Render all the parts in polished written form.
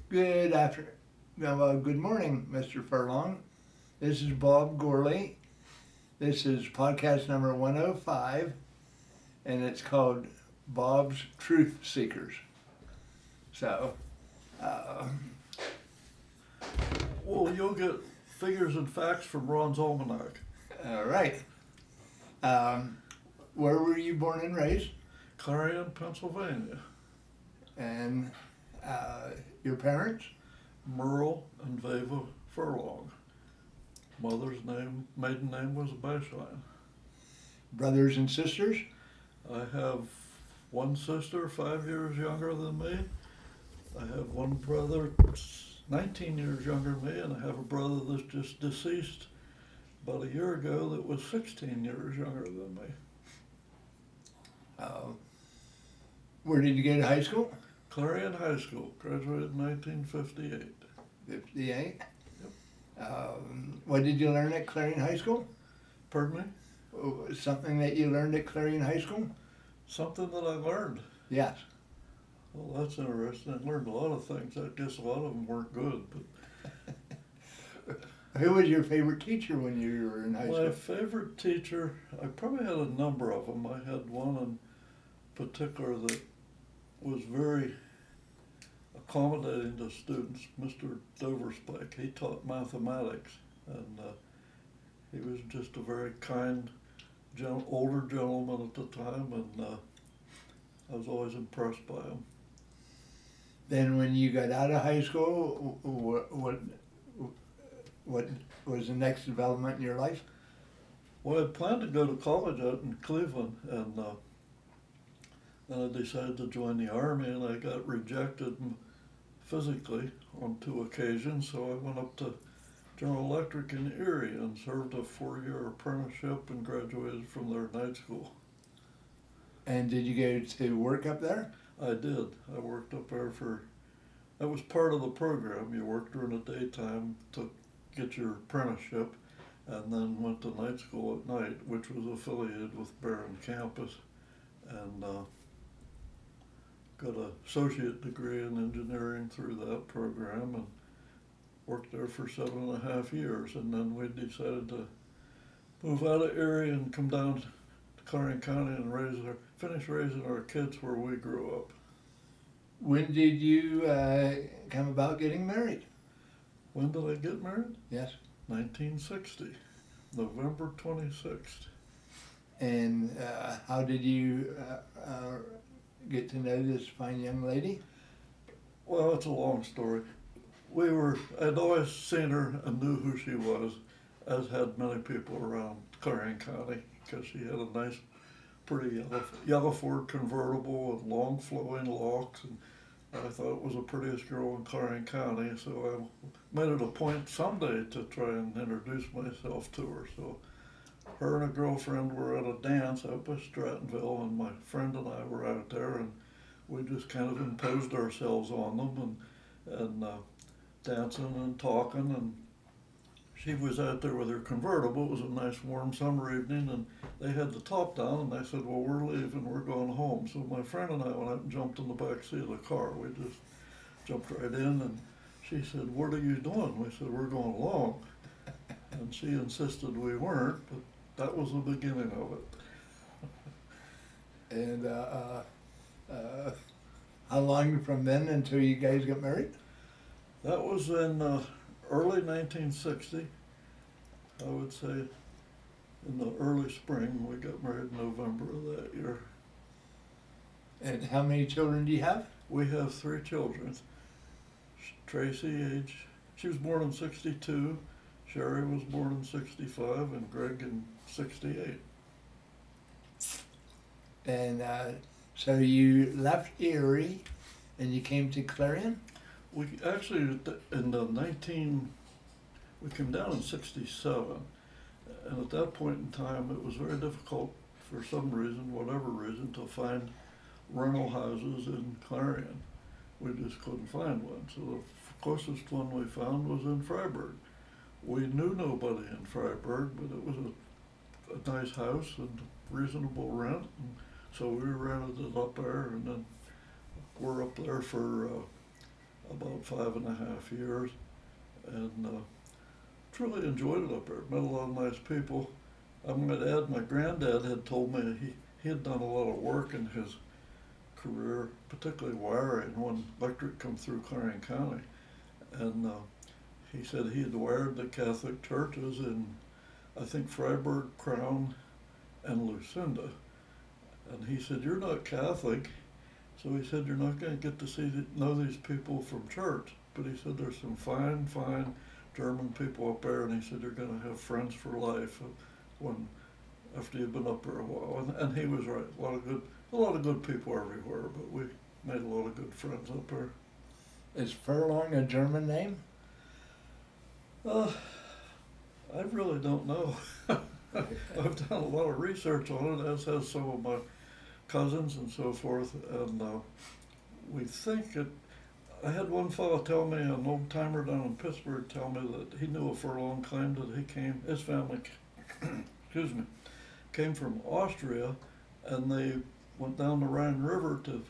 Good afternoon. Good morning, Mr. Furlong. This is Bob Gorley. This is podcast number 105, and it's called Bob's Truth Seekers. So, Well, you'll get figures and facts from Ron's Almanac. all right. Where were you born and raised? Clarion, Pennsylvania. And your parents? Merle and Veva Furlong. Mother's maiden name was Beislein. Brothers and sisters? I have one sister 5 years younger than me. I have one brother 19 years younger than me, and I have a brother that's just deceased about a year ago that was 16 years younger than me. Where did you go to high school? Clarion High School, graduated in 1958. 58. What did you learn at Clarion High School? Pardon me? Something that you learned at Clarion High School? Something that I learned. Yes. Well, that's interesting. I learned a lot of things. I guess a lot of them weren't good. But Who was your favorite teacher when you were in high school? my favorite teacher, I probably had a number of them. I had one in particular that was very accommodating to students, Mr. Doverspike. He taught mathematics, and he was just a very kind, older gentleman at the time, and I was always impressed by him. Then when you got out of high school, what was the next development in your life? Well, I planned to go to college out in Cleveland, and then I decided to join the Army, and I got rejected physically on 2 occasions, so I went up to General Electric in Erie and served a 4-year apprenticeship and graduated from their night school. And did you go to work up there? I did. I worked up there that was part of the program. You worked during the daytime to get your apprenticeship, and then went to night school at night, which was affiliated with Barron Campus, and got an associate degree in engineering through that program, and worked there for 7.5 years. And then we decided to move out of Erie and come down to Clarion County and finish raising our kids where we grew up. When did you come about getting married? When did I get married? Yes. 1960, November 26th. And how did you get to know this fine young lady? Well, it's a long story. I'd always seen her and knew who she was, as had many people around Clarion County, because she had a nice, pretty yellow Ford convertible with long flowing locks, and I thought it was the prettiest girl in Clarion County, so I made it a point someday to try and introduce myself to her. So her and a girlfriend were at a dance out by Strattonville, and my friend and I were out there, and we just kind of imposed ourselves on them, and dancing and talking, and she was out there with her convertible. It was a nice warm summer evening, and they had the top down, and they said, well, we're leaving, we're going home. So my friend and I went out and jumped in the back seat of the car. We just jumped right in, and she said, what are you doing? We said, we're going along. And she insisted we weren't, but that was the beginning of it. And how long from then until you guys got married? That was in early 1960, I would say. In the early spring. We got married in November of that year. And how many children do you have? We have 3 children. Tracy, she was born in 62, Sherry was born in 65, and Greg in 68. And so you left Erie and you came to Clarion? We actually, we came down in 67, and at that point in time, it was very difficult for some reason, whatever reason, to find rental houses in Clarion. We just couldn't find one. So the closest one we found was in Freiburg. We knew nobody in Freiburg, but it was a nice house and reasonable rent, and so we rented it up there, and then we're up there for about 5.5 years, and truly enjoyed it up there. Met a lot of nice people. I'm going to add, my granddad had told me he had done a lot of work in his career, particularly wiring, when electric come through Clarion County. And he said he had wired the Catholic churches in, I think, Freiburg, Crown, and Lucinda. And he said, "You're not Catholic." So he said, "You're not going to get to know these people from church." But he said, "There's some fine, fine German people up there," and he said, "You're going to have friends for life after you've been up there a while." And he was right. A lot of good people everywhere, but we made a lot of good friends up there. Is Furlong a German name? I really don't know. I've done a lot of research on it, as has some of my cousins and so forth, and we think it. I had one fellow tell me, an old timer down in Pittsburgh, tell me that he knew a Furlong, claimed that his family, excuse me, came from Austria, and they went down the Rhine River to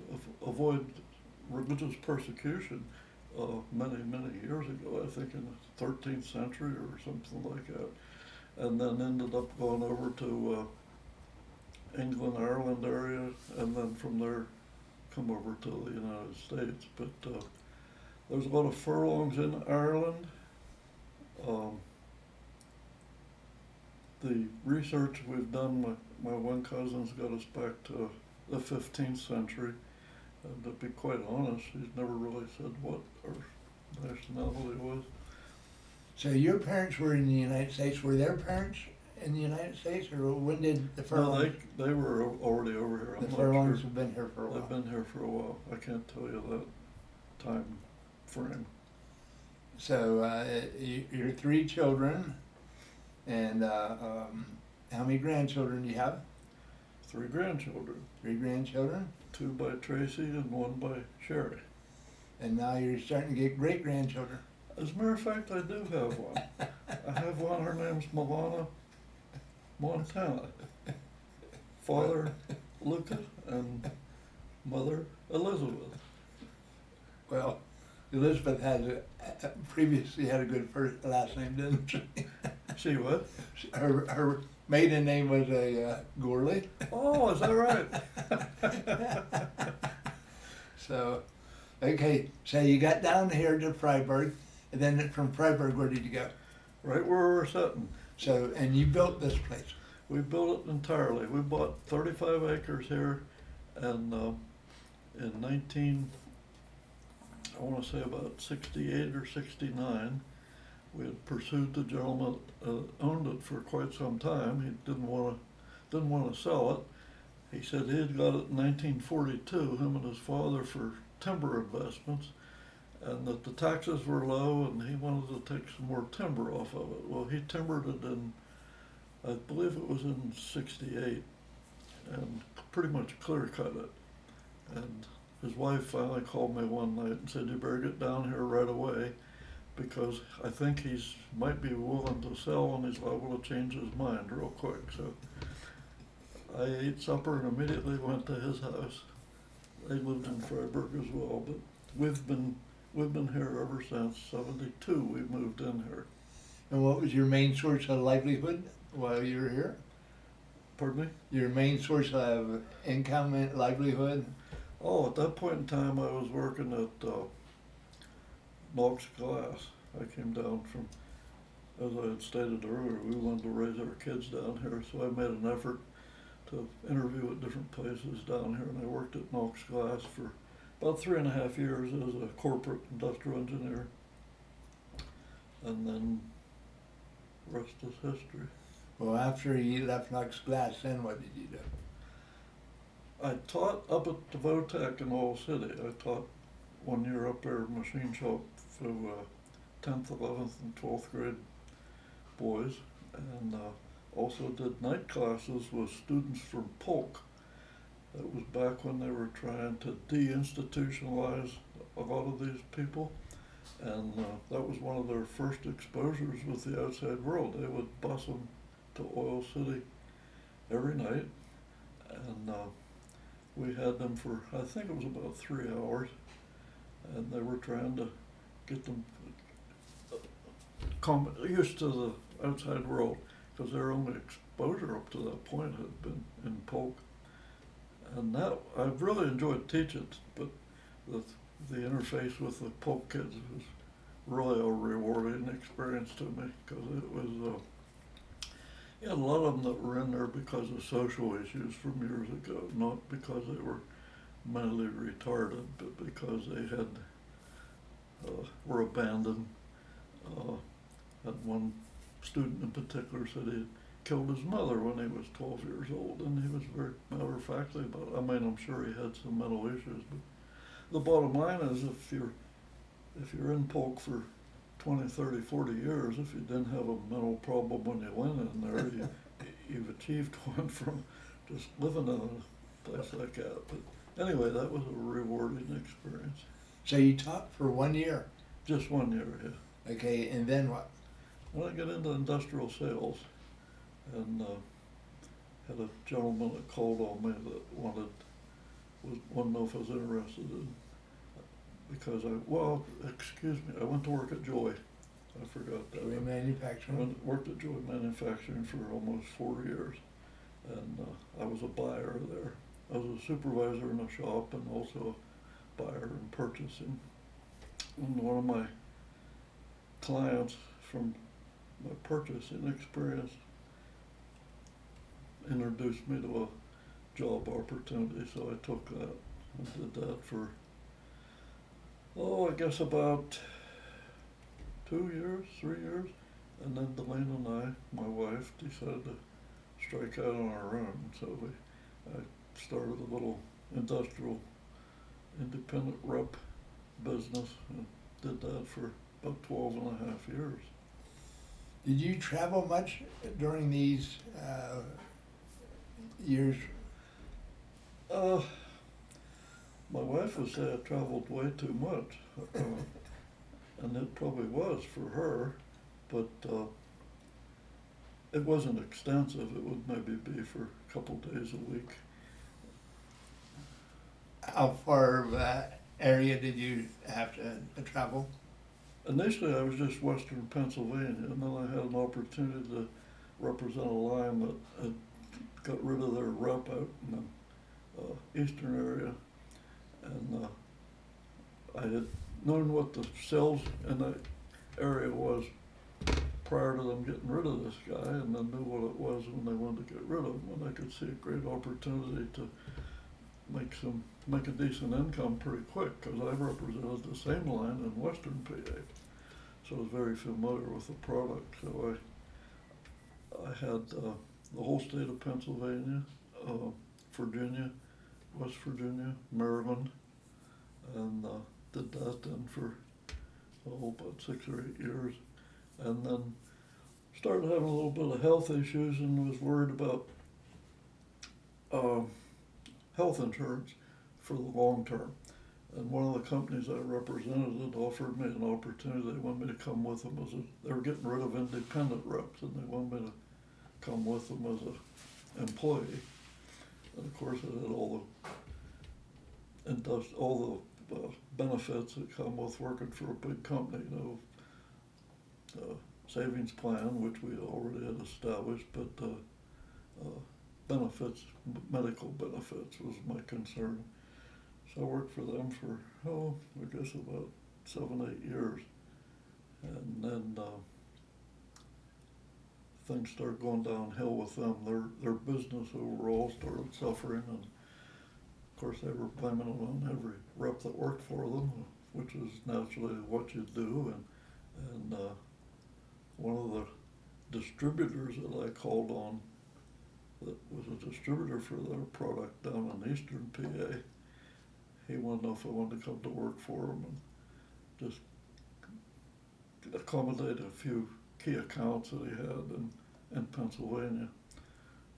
avoid religious persecution many years ago, I think in the 13th century or something like that, and then ended up going over to England, Ireland area, and then from there come over to the United States. But there's a lot of Furlongs in Ireland. The research we've done, my one cousin's got us back to the 15th century. And to be quite honest, he's never really said what our nationality was. So your parents were in the United States. Were their parents in the United States, or when did the Furlongs? No, they were already over here. The Furlongs have been here for a while. They've been here for a while. I can't tell you that time frame. So you're three children, and how many grandchildren do you have? 3 grandchildren. 3 grandchildren? 2 by Tracy and 1 by Sherry. And now you're starting to get great-grandchildren. As a matter of fact, I do have one. I have one, her name's Milana Montana. Father Luca and mother Elizabeth. Well, Elizabeth previously had a good last name, didn't she? She what? Her maiden name was a Gorley. Oh, is that right? So, okay, so you got down here to Freiburg, and then from Freiburg, where did you go? Right where we're sitting. So, and you built this place? We built it entirely. We bought 35 acres here, and in I want to say about 68 or 69, we had pursued the gentleman owned it for quite some time. He didn't want to sell it. He said he had got it in 1942, him and his father, for timber investments, and that the taxes were low, and he wanted to take some more timber off of it. Well, he timbered it in, I believe it was in 68, and pretty much clear cut it. And his wife finally called me one night and said, "You better get down here right away, because I think he's might be willing to sell, and he's liable to change his mind real quick." So I ate supper and immediately went to his house. They lived in Freiburg as well, but we've been here ever since. 72 we moved in here. And what was your main source of livelihood while you were here? Pardon me? Your main source of income and livelihood? Oh, at that point in time I was working at Knox Glass. I came down from, as I had stated earlier, we wanted to raise our kids down here, so I made an effort to interview at different places down here, and I worked at Knox Glass for about 3.5 years as a corporate industrial engineer. And then the rest is history. Well, after you left Knox Glass, then what did you do? I taught up at the Votech in Oil City. I taught 1 year up there machine shop for 10th, 11th, and 12th grade boys, and also did night classes with students from Polk. That was back when they were trying to deinstitutionalize a lot of these people, and that was one of their first exposures with the outside world. They would bus them to Oil City every night, and we had them for, I think it was about 3 hours, and they were trying to get them used to the outside world, because their only exposure up to that point had been in polk. And that, I've really enjoyed teaching, but the interface with the polk kids was really a rewarding experience to me, because it was, you had a lot of them that were in there because of social issues from years ago, not because they were mentally retarded, but because they had, were abandoned. Had one student in particular said he killed his mother when he was 12 years old, and he was very matter-of-factly about it. I mean, I'm sure he had some mental issues, but the bottom line is if you're in polk for 20, 30, 40 years, if you didn't have a mental problem when you went in there, you've achieved one from just living in a place like that. But anyway, that was a rewarding experience. So you taught for 1 year? Just 1 year, yeah. Okay, and then what? Well, I got into industrial sales, and had a gentleman that called on me that wanted to know if I was interested in, because I went to work at Joy. I forgot that. Joy Manufacturing? I worked at Joy Manufacturing for almost 4 years, and I was a buyer there. I was a supervisor in a shop and also a buyer in purchasing. And one of my clients from my purchasing experience introduced me to a job opportunity, so I took that and did that for, I guess about 2 years, 3 years, and then Delane and I, my wife, decided to strike out on our own, so I started a little industrial independent rep business and did that for about 12 and a half years. Did you travel much during these years? My wife would say I traveled way too much, and it probably was for her, but it wasn't extensive. It would maybe be for a couple days a week. How far area did you have to travel? Initially, I was just western Pennsylvania, and then I had an opportunity to represent a line that had got rid of their rep out in the eastern area, and I had known what the sales in that area was prior to them getting rid of this guy, and I knew what it was when they wanted to get rid of him, and I could see a great opportunity to make a decent income pretty quick, because I represented the same line in western PA, so I was very familiar with the product. So I had the whole state of Pennsylvania, Virginia, West Virginia, Maryland, and did that then for about 6 or 8 years, and then started having a little bit of health issues and was worried about health insurance for the long term. And one of the companies I represented had offered me an opportunity. They wanted me to come with them they were getting rid of independent reps, and they wanted me to come with them as an employee. And of course, it had all the benefits that come with working for a big company, savings plan, which we already had established, but benefits, medical benefits was my concern. So I worked for them for, I guess about 7, 8 years. And then things started going downhill with them. Their business overall started suffering, and of course they were blaming it on every rep that worked for them, which is naturally what you do. And one of the distributors that I called on, that was a distributor for their product down in eastern PA, he wanted to know if I wanted to come to work for him and just accommodate a few key accounts that he had in Pennsylvania.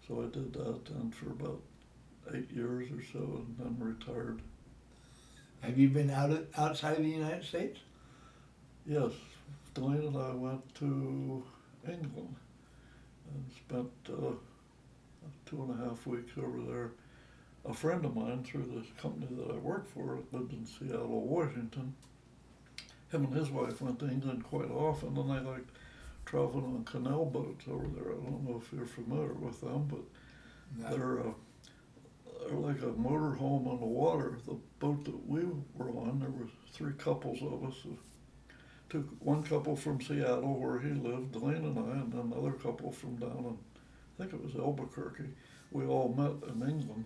So I did that and for about 8 years or so, and then retired. Have you been outside of the United States? Yes, Delane and I went to England and spent 2.5 weeks over there a friend of mine through this company that I worked for that lived in Seattle, Washington. Him and his wife went to England quite often, and they liked traveling on canal boats over there. I don't know if you're familiar with them, but No. they're like a motor home on the water. The boat that we were on, there was three couples of us. Took one couple from Seattle where he lived, Lane and I, and then another couple from down in, I think it was Albuquerque. We all met in England,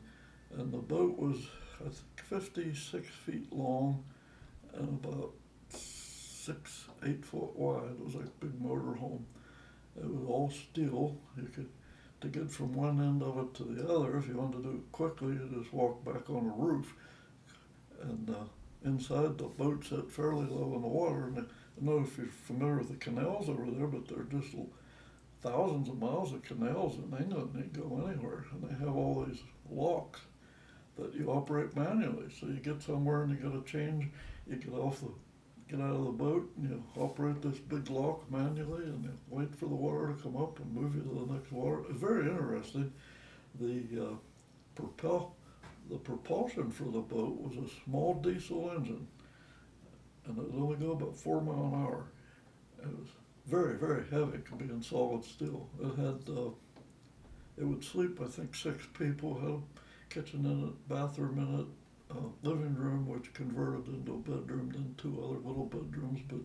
and the boat was, I think, 56 feet long and about 8 foot wide. It was like a big motor home. It was all steel. You could, to get from one end of it to the other, if you wanted to do it quickly, you just walk back on a roof. And inside the boat sat fairly low in the water. And I don't know if you're familiar with the canals over there, but they're just thousands of miles of canals in England. They go anywhere, and they have all these locks that you operate manually. So you get somewhere and you got to change. You get out of the boat and you operate this big lock manually, and you wait for the water to come up and move you to the next water. It's very interesting. The the propulsion for the boat was a small diesel engine, and it would only go about 4 miles an hour. It was very, very heavy, could be in solid steel. It would sleep, I think, 6 people, had a kitchen in it, bathroom in it, living room, which converted into a bedroom, then 2 other little bedrooms. But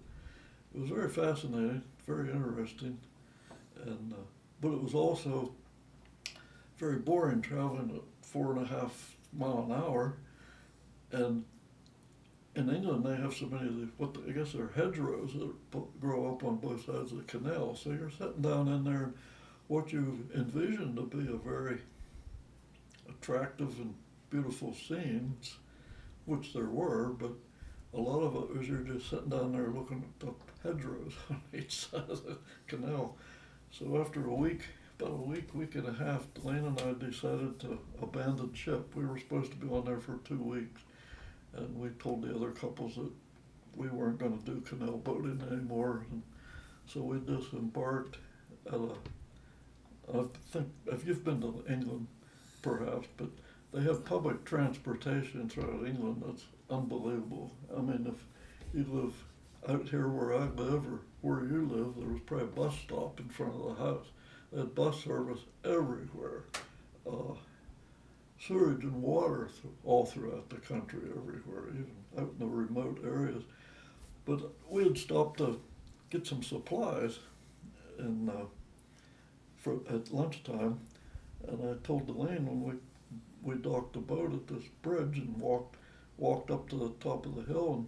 it was very fascinating, very interesting, and but it was also very boring traveling at 4.5 miles an hour. And in England, they have so many of I guess they're hedgerows that grow up on both sides of the canal. So you're sitting down in there, and what you envision to be a very attractive and beautiful scenes, which there were, but a lot of it was you're just sitting down there looking at the hedgerows on each side of the canal. So after about a week and a half, Lane and I decided to abandon ship. We were supposed to be on there for 2 weeks, and we told the other couples that we weren't going to do canal boating anymore. And so we disembarked at I think, if you've been to England, perhaps, but they have public transportation throughout England that's unbelievable. I mean, if you live out here where I live or where you live, there was probably a bus stop in front of the house. They had bus service everywhere. Sewage and water all throughout the country, everywhere, even out in the remote areas. But we had stopped to get some supplies at lunchtime, and I told Elaine when we docked the boat at this bridge and walked up to the top of the hill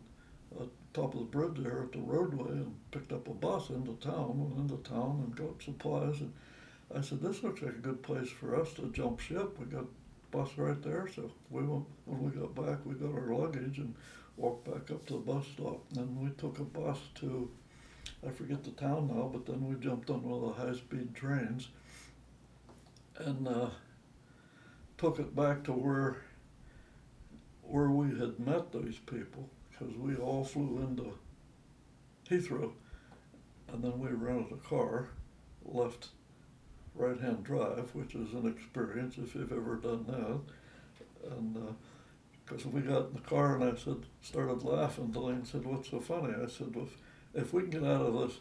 and top of the bridge there at the roadway and picked up a bus into town, went into town and got supplies. And I said, this looks like a good place for us to jump ship. We got a bus right there. So when we got back, we got our luggage and walked back up to the bus stop. And we took a bus to, I forget the town now, but then we jumped on one of the high-speed trains and took it back to where we had met these people, because we all flew into Heathrow, and then we rented a car, left right-hand drive, which is an experience if you've ever done that. And because we got in the car and I started laughing, Delane said, what's so funny? I said, well, if we can get out of this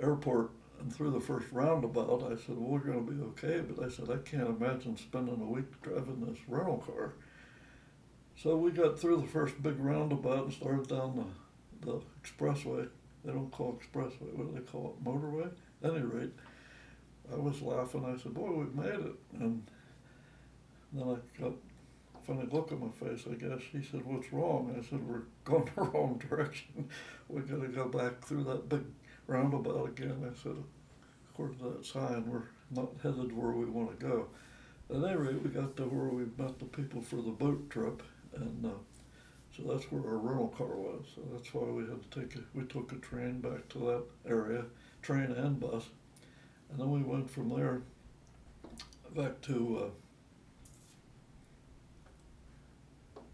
airport and through the first roundabout, I said, well, we're going to be okay. But I said, I can't imagine spending a week driving this rental car. So we got through the first big roundabout and started down the expressway. They don't call it expressway, what do they call it, motorway? At any rate, I was laughing. I said, boy, we've made it. And then I got a funny look on my face, I guess. He said, what's wrong? I said, we're going the wrong direction. We got to go back through that big roundabout again. I said, according to that sign, we're not headed where we want to go. At any rate, we got to where we met the people for the boat trip, and so that's where our rental car was. So that's why we had to we took a train back to that area, train and bus, and then we went from there back to,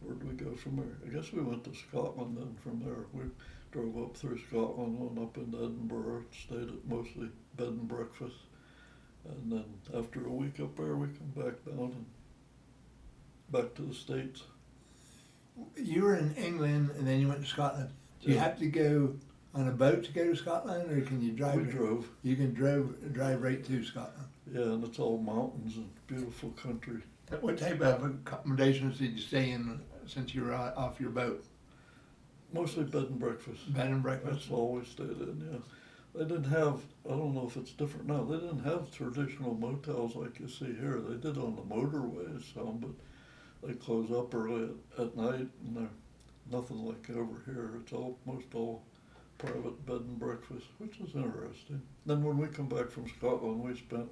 where did we go from there? I guess we went to Scotland then from there. We drove up through Scotland, went up into Edinburgh, stayed at mostly bed and breakfast. And then after a week up there, we come back down and back to the States. You were in England and then you went to Scotland. Do you Yeah. have to go on a boat to go to Scotland, or can you drive? We drove. You can drive right to Scotland. Yeah, and it's all mountains and beautiful country. What type of accommodations did you stay in since you were off your boat? Mostly bed and breakfast. Bed and breakfast? That's all we stayed in, yeah. They didn't have, I don't know if it's different now, they didn't have traditional motels like you see here. They did on the motorways some, but they close up early at night, and they're nothing like over here. It's almost all private bed and breakfast, which is interesting. Then when we come back from Scotland, we spent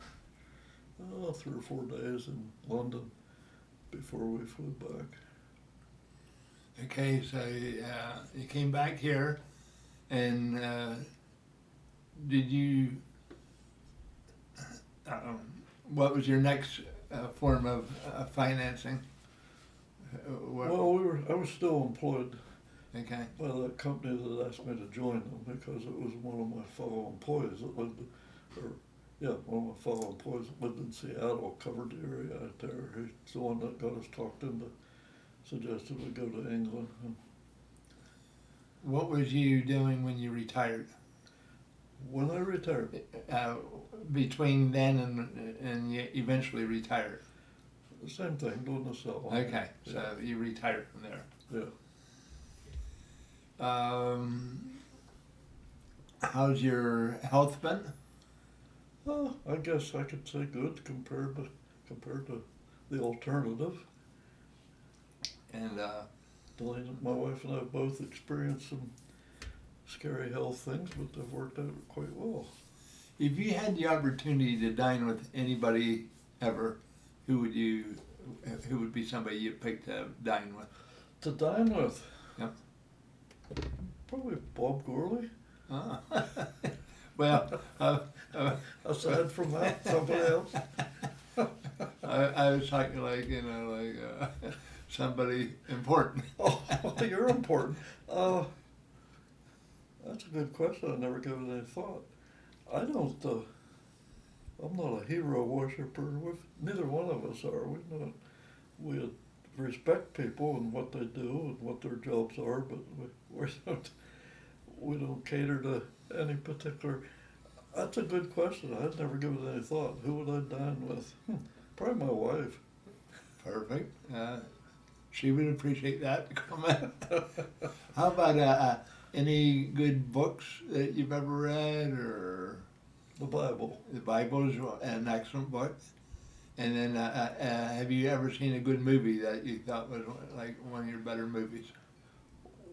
3 or 4 days in London before we flew back. Okay, so you came back here, and did you? What was your next form of financing? Well, I was still employed Okay. by that company that asked me to join them because it was one of my fellow employees that lived, one of my fellow employees that lived in Seattle, covered the area out there. He's the one that got us talked into, suggested we go to England. And What was you doing when you retired? when I retired, Between then and you eventually retired. the same thing, doing the cell. Okay, so you retired from there. Yeah. How's your health been? I guess I could say good compared to the alternative. And Delaney, my wife and I both experienced some scary health things, but they've worked out quite well. if you had the opportunity to dine with anybody ever, who would be somebody you'd pick to dine with? To dine with? Yep. Probably Bob Gourley. Ah. Well, Aside from that, somebody else. I was talking like, somebody important. Oh, you're important. That's a good question. I never given it any thought. I don't. I'm not a hero worshiper. Neither one of us are. We respect people and what they do and what their jobs are, but we don't cater to any particular. That's a good question. I'd never given it any thought. Who would I dine with? Probably my wife. Perfect. She would appreciate that comment. How about any good books that you've ever read, or The Bible. the Bible is an excellent book. And then, have you ever seen a good movie that you thought was like one of your better movies?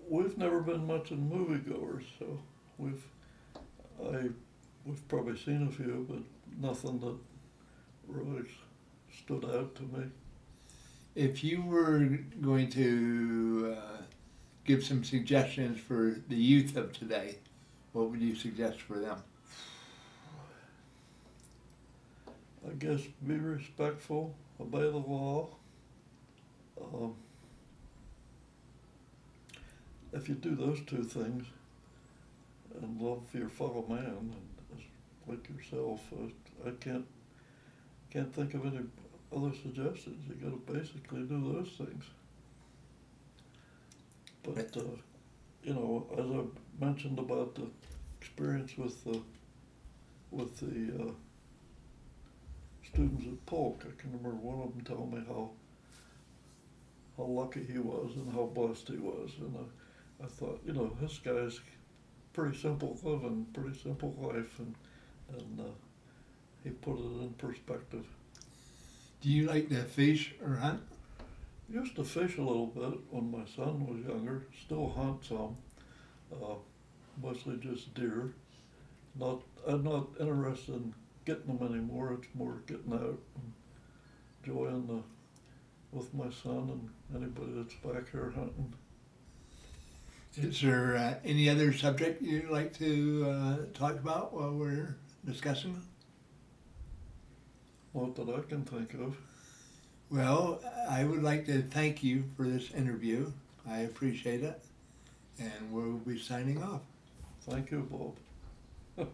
We've never been much in moviegoers, so we've probably seen a few, but nothing that really stood out to me. If you were going to give some suggestions for the youth of today, what would you suggest for them? I guess be respectful, obey the law. If you do those two things and love your fellow man and like yourself, I can't think of any other suggestions. You got to basically do those things. But as I mentioned about the experience with the students at Polk, I can remember one of them telling me how lucky he was and how blessed he was, and I thought, this guy's pretty simple living, pretty simple life, and he put it in perspective. Do you like to fish or hunt? Used to fish a little bit when my son was younger. Still hunt some, mostly just deer. I'm not interested in getting them anymore. It's more getting out and enjoying with my son and anybody that's back here hunting. Is there any other subject you'd like to talk about while we're discussing? Not that I can think of. Well, I would like to thank you for this interview. I appreciate it. And we'll be signing off. Thank you, Bob.